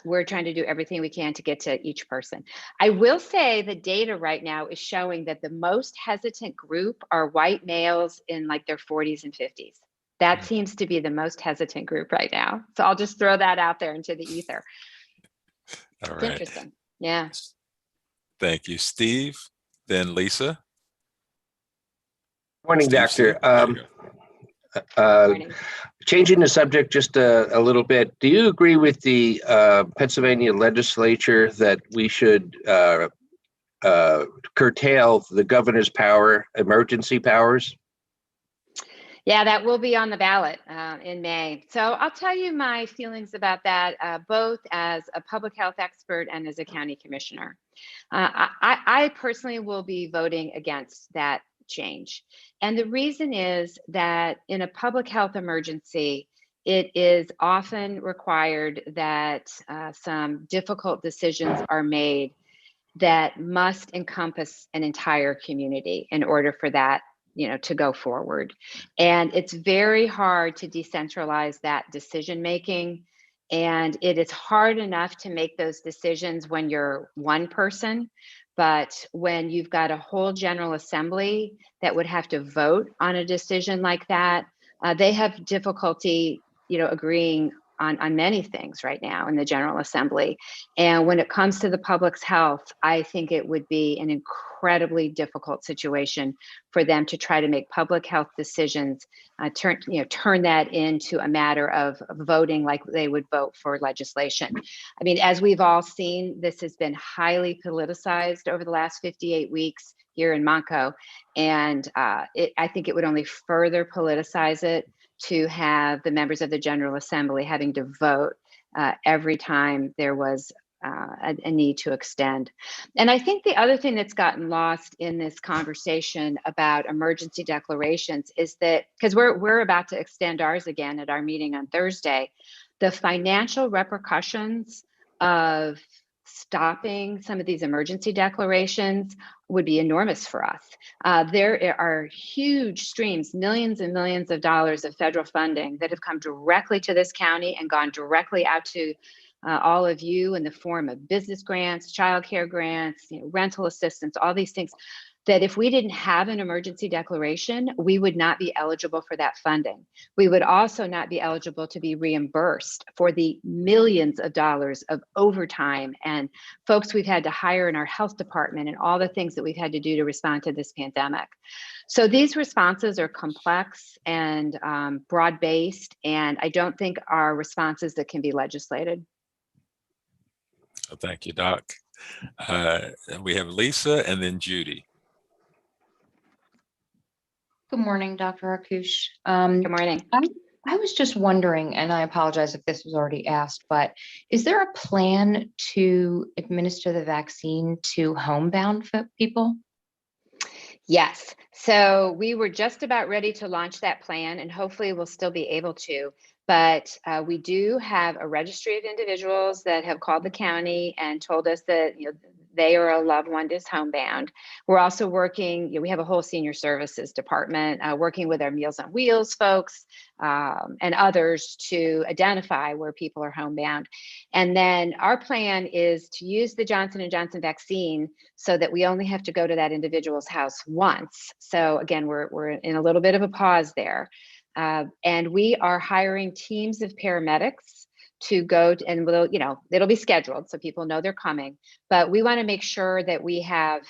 we're trying to do everything we can to get to each person. I will say the data right now is showing that the most hesitant group are white males in like their 40s and 50s. That seems to be the most hesitant group right now. So I'll just throw that out there into the ether. All It's right. interesting. Yeah. Thank you, Steve. Then Lisa. Morning, Steve, Doctor. there you go. Changing the subject just a little bit, do you agree with the Pennsylvania legislature that we should curtail the governor's emergency powers? Yeah, that will be on the ballot in May. So I'll tell you my feelings about that, both as a public health expert and as a county commissioner. I personally will be voting against that change. And the reason is that in a public health emergency, it is often required that some difficult decisions are made that must encompass an entire community in order for that to go forward. And it's very hard to decentralize that decision making. And it is hard enough to make those decisions when you're one person, but when you've got a whole General Assembly that would have to vote on a decision like that, they have difficulty, agreeing on many things right now in the General Assembly. And when it comes to the public's health, I think it would be an incredibly difficult situation for them to try to make public health decisions, turn that into a matter of voting like they would vote for legislation. I mean, as we've all seen, this has been highly politicized over the last 58 weeks here in Monco. And I think it would only further politicize it to have the members of the General Assembly having to vote every time there was a need to extend. And I think the other thing that's gotten lost in this conversation about emergency declarations is that, because we're about to extend ours again at our meeting on Thursday, the financial repercussions of stopping some of these emergency declarations would be enormous for us. There are huge streams, millions and millions of dollars of federal funding that have come directly to this county and gone directly out to all of you in the form of business grants, childcare grants, rental assistance, all these things, that if we didn't have an emergency declaration, we would not be eligible for that funding. We would also not be eligible to be reimbursed for the millions of dollars of overtime and folks we've had to hire in our health department and all the things that we've had to do to respond to this pandemic. So these responses are complex and broad-based, and I don't think are responses that can be legislated. Thank you, Doc. We have Lisa and then Judy. Good morning, Dr. Arkoosh. Good morning. I was just wondering, and I apologize if this was already asked, but is there a plan to administer the vaccine to homebound people? Yes. So we were just about ready to launch that plan, and hopefully we'll still be able to. But we do have a registry of individuals that have called the county and told us that they or a loved one is homebound. We're also working, we have a whole senior services department working with our Meals on Wheels folks and others to identify where people are homebound. And then our plan is to use the Johnson & Johnson vaccine so that we only have to go to that individual's house once. So again, we're in a little bit of a pause there. And we are hiring teams of paramedics to go and we'll, it'll be scheduled so people know they're coming, but we want to make sure that we have,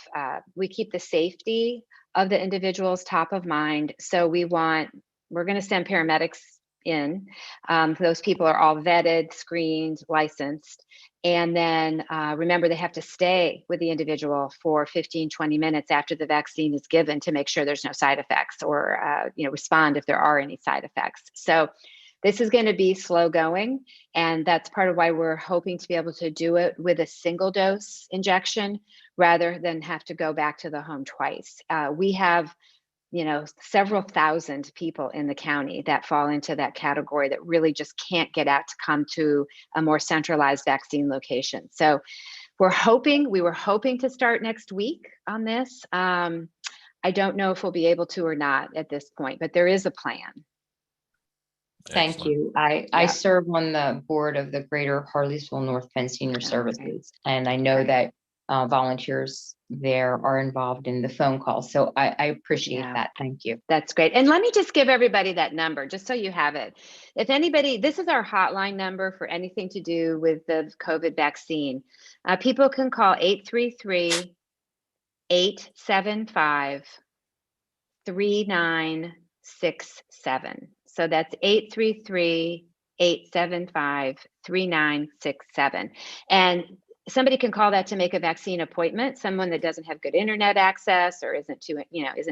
we keep the safety of the individuals top of mind. So we're going to send paramedics in. Those people are all vetted, screened, licensed. And then remember, they have to stay with the individual for 15, 20 minutes after the vaccine is given to make sure there's no side effects or, respond if there are any side effects. So this is going to be slow going. And that's part of why we're hoping to be able to do it with a single dose injection rather than have to go back to the home twice. We have several thousand people in the county that fall into that category that really just can't get out to come to a more centralized vaccine location. So we were hoping to start next week on this. I don't know if we'll be able to or not at this point, but there is a plan. Thank you. I serve on the board of the Greater Harleysville North Penn Senior Services, and I know that volunteers there are involved in the phone call. So I appreciate that. Thank you. That's great. And let me just give everybody that number, just so you have it. If anybody, this is our hotline number for anything to do with the COVID vaccine. People can call 833-875-3967. So that's 833-875-3967. And somebody can call that to make a vaccine appointment. Someone that doesn't have good internet access or isn't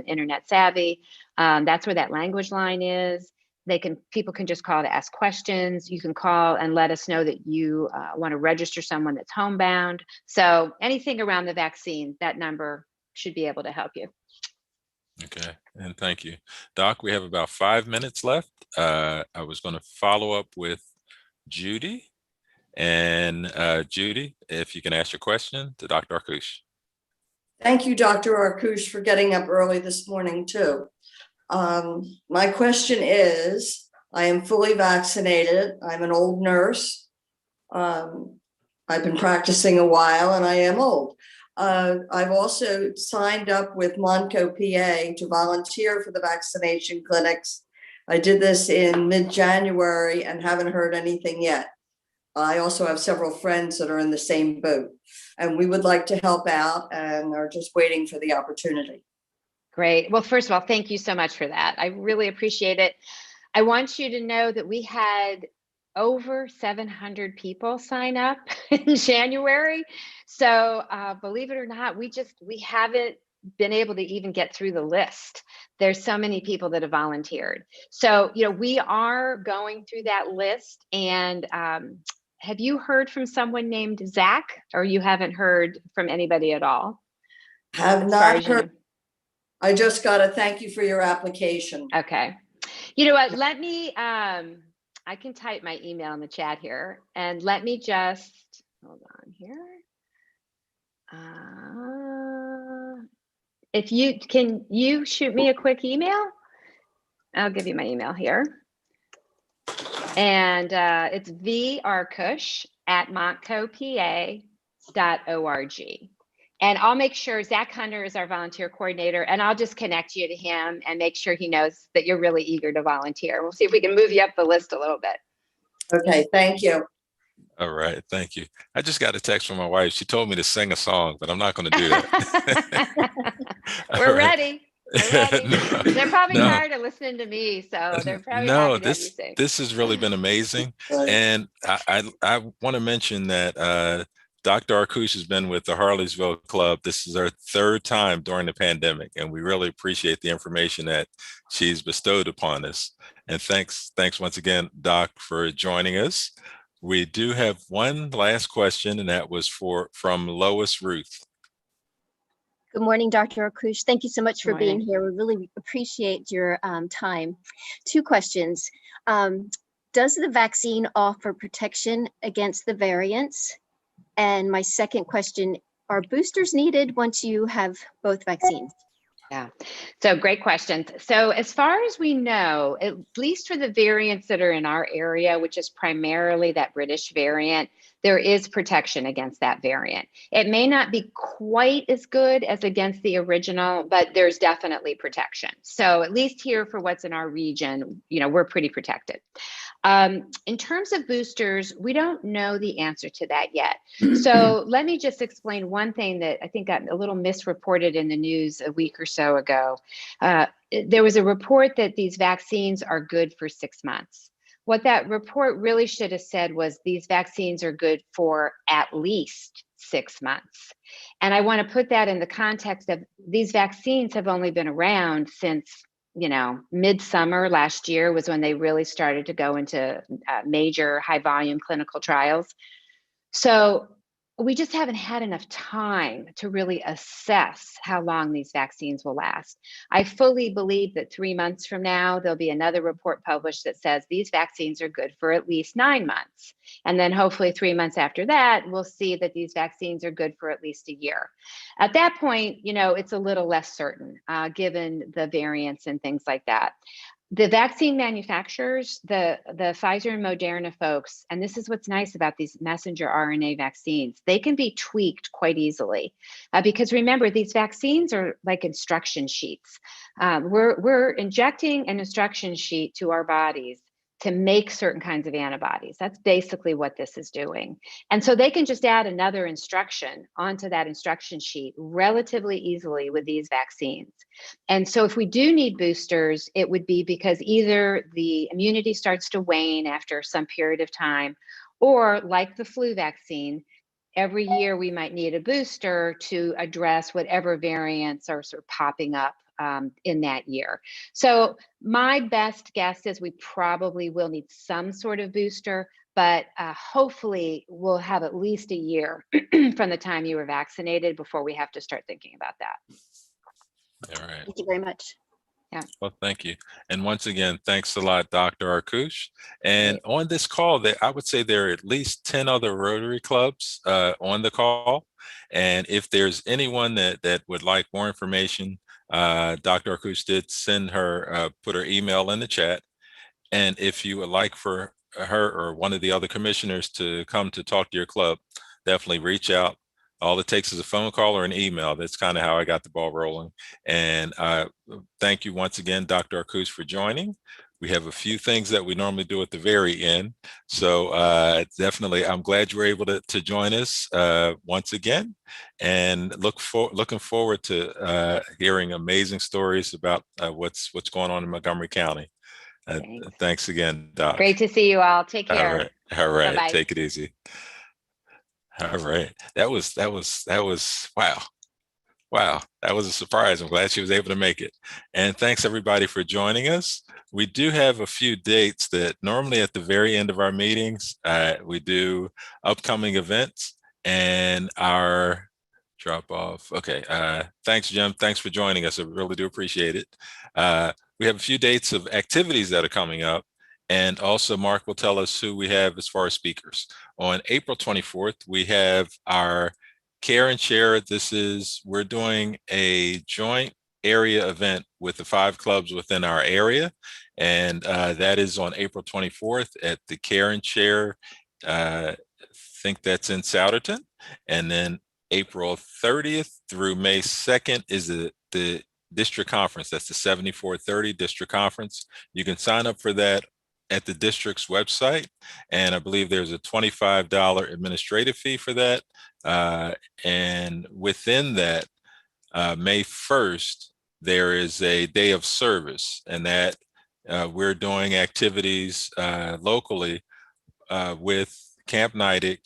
internet savvy. That's where that language line is. People can just call to ask questions. You can call and let us know that you want to register someone that's homebound. So anything around the vaccine, that number should be able to help you. Okay, and thank you. Doc, we have about 5 minutes left. I was going to follow up with Judy. And Judy, if you can ask your question to Dr. Arkoosh. Thank you, Dr. Arkoosh, for getting up early this morning too. My question is, I am fully vaccinated. I'm an old nurse. I've been practicing a while and I am old. I've also signed up with Monco, PA to volunteer for the vaccination clinics. I did this in mid-January and haven't heard anything yet. I also have several friends that are in the same boat, and we would like to help out and are just waiting for the opportunity. Great. Well, first of all, thank you so much for that. I really appreciate it. I want you to know that we had over 700 people sign up in January. So believe it or not, we haven't been able to even get through the list. There's so many people that have volunteered. So, we are going through that list. And have you heard from someone named Zach, or you haven't heard from anybody at all? Have not heard. I just got a thank you for your application. Okay. You know what? Let me, I can type my email in the chat here, and let me just, hold on here. If you shoot me a quick email? I'll give you my email here. And it's varkush@montcopa.org. And I'll make sure Zach Hunter is our volunteer coordinator, and I'll just connect you to him and make sure he knows that you're really eager to volunteer. We'll see if we can move you up the list a little bit. Okay, thank you. All right, thank you. I just got a text from my wife. She told me to sing a song, but I'm not going to do that. We're ready. They're probably tired of listening to me, so they're probably happy to have you sing. This has really been amazing. And I want to mention that Dr. Arkoosh has been with the Harleysville Club. This is our third time during the pandemic, and we really appreciate the information that she's bestowed upon us. And thanks once again, Doc, for joining us. We do have one last question, and that was from Lois Ruth. Good morning, Dr. Arkoosh. Thank you so much for being here. We really appreciate your time. Two questions. Does the vaccine offer protection against the variants? And my second question, are boosters needed once you have both vaccines? Yeah, so great questions. So as far as we know, at least for the variants that are in our area, which is primarily that British variant, there is protection against that variant. It may not be quite as good as against the original, but there's definitely protection. So at least here for what's in our region, we're pretty protected. In terms of boosters, we don't know the answer to that yet. So let me just explain one thing that I think got a little misreported in the news a week or so ago. There was a report that these vaccines are good for 6 months. What that report really should have said was these vaccines are good for at least 6 months. And I want to put that in the context of these vaccines have only been around since midsummer last year was when they really started to go into major high volume clinical trials. So we just haven't had enough time to really assess how long these vaccines will last. I fully believe that 3 months from now, there'll be another report published that says these vaccines are good for at least 9 months. And then hopefully 3 months after that, we'll see that these vaccines are good for at least a year. At that point, it's a little less certain given the variants and things like that. The vaccine manufacturers, the Pfizer and Moderna folks, and this is what's nice about these messenger RNA vaccines, they can be tweaked quite easily because remember, these vaccines are like instruction sheets. We're injecting an instruction sheet to our bodies to make certain kinds of antibodies. That's basically what this is doing. And so they can just add another instruction onto that instruction sheet relatively easily with these vaccines. And so if we do need boosters, it would be because either the immunity starts to wane after some period of time, or like the flu vaccine, every year we might need a booster to address whatever variants are sort of popping up in that year. So my best guess is we probably will need some sort of booster, but hopefully we'll have at least a year from the time you were vaccinated before we have to start thinking about that. All right. Thank you very much. Yeah. Well, thank you. And once again, thanks a lot, Dr. Arkoosh. And on this call, I would say there are at least 10 other Rotary clubs on the call. And if there's anyone that would like more information, Dr. Arkoosh did send her, put her email in the chat. And if you would like for her or one of the other commissioners to come to talk to your club, definitely reach out. All it takes is a phone call or an email. That's kind of how I got the ball rolling. And thank you once again, Dr. Arkoosh, for joining. We have a few things that we normally do at the very end. So definitely, I'm glad you were able to join us once again, and looking forward to hearing amazing stories about what's going on in Montgomery County. Thanks again, Doc. Great to see you all. Take care. All right. All right. Bye-bye. Take it easy. All right. That was wow. Wow, that was a surprise. I'm glad she was able to make it. And thanks everybody for joining us. We do have a few dates that normally at the very end of our meetings, we do upcoming events and our drop off. Okay, thanks Jim, thanks for joining us. I really do appreciate it. We have a few dates of activities that are coming up, and also Mark will tell us who we have as far as speakers. On April 24th, we have our Care and Share. We're doing a joint area event with the 5 clubs within our area. And that is on April 24th at the Care and Share. I think that's in Souderton. And then April 30th through May 2nd is the district conference. That's the 7430 district conference. You can sign up for that at the district's website. And I believe there's a $25 administrative fee for that. And within that, May 1st, there is a day of service, and that we're doing activities locally with Camp Nidec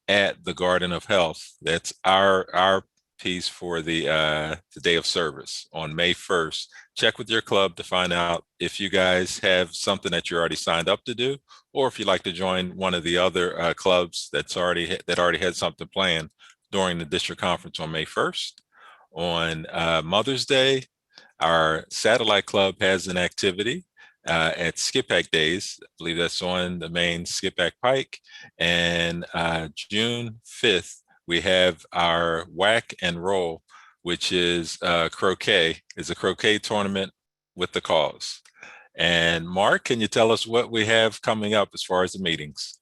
at the Garden of Health. That's our piece for the day of service on May 1st. Check with your club to find out if you guys have something that you're already signed up to do, or if you'd like to join one of the other clubs that already had something planned during the district conference on May 1st. On Mother's Day, our satellite club has an activity at Skip Pack Days. I believe that's on the main Skip Pack Pike. And June 5th, we have our Whack and Roll, which is croquet. It's a croquet tournament with the cause. And Mark, can you tell us what we have coming up as far as the meetings?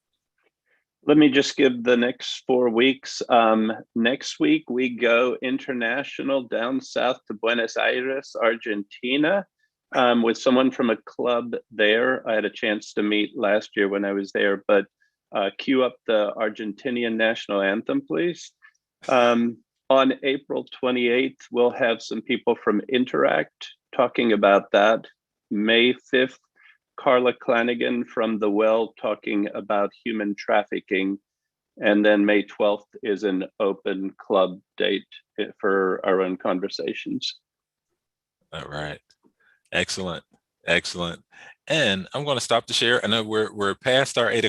Let me just give the next 4 weeks. Next week, we go international down south to Buenos Aires, Argentina, with someone from a club there. I had a chance to meet last year when I was there, but cue up the Argentinian national anthem, please. On April 28th, we'll have some people from Interact talking about that. May 5th, Carla Clanigan from The Well talking about human trafficking. And then May 12th is an open club date for our own conversations. All right. Excellent. Excellent. And I'm going to stop the share. I know we're past our 8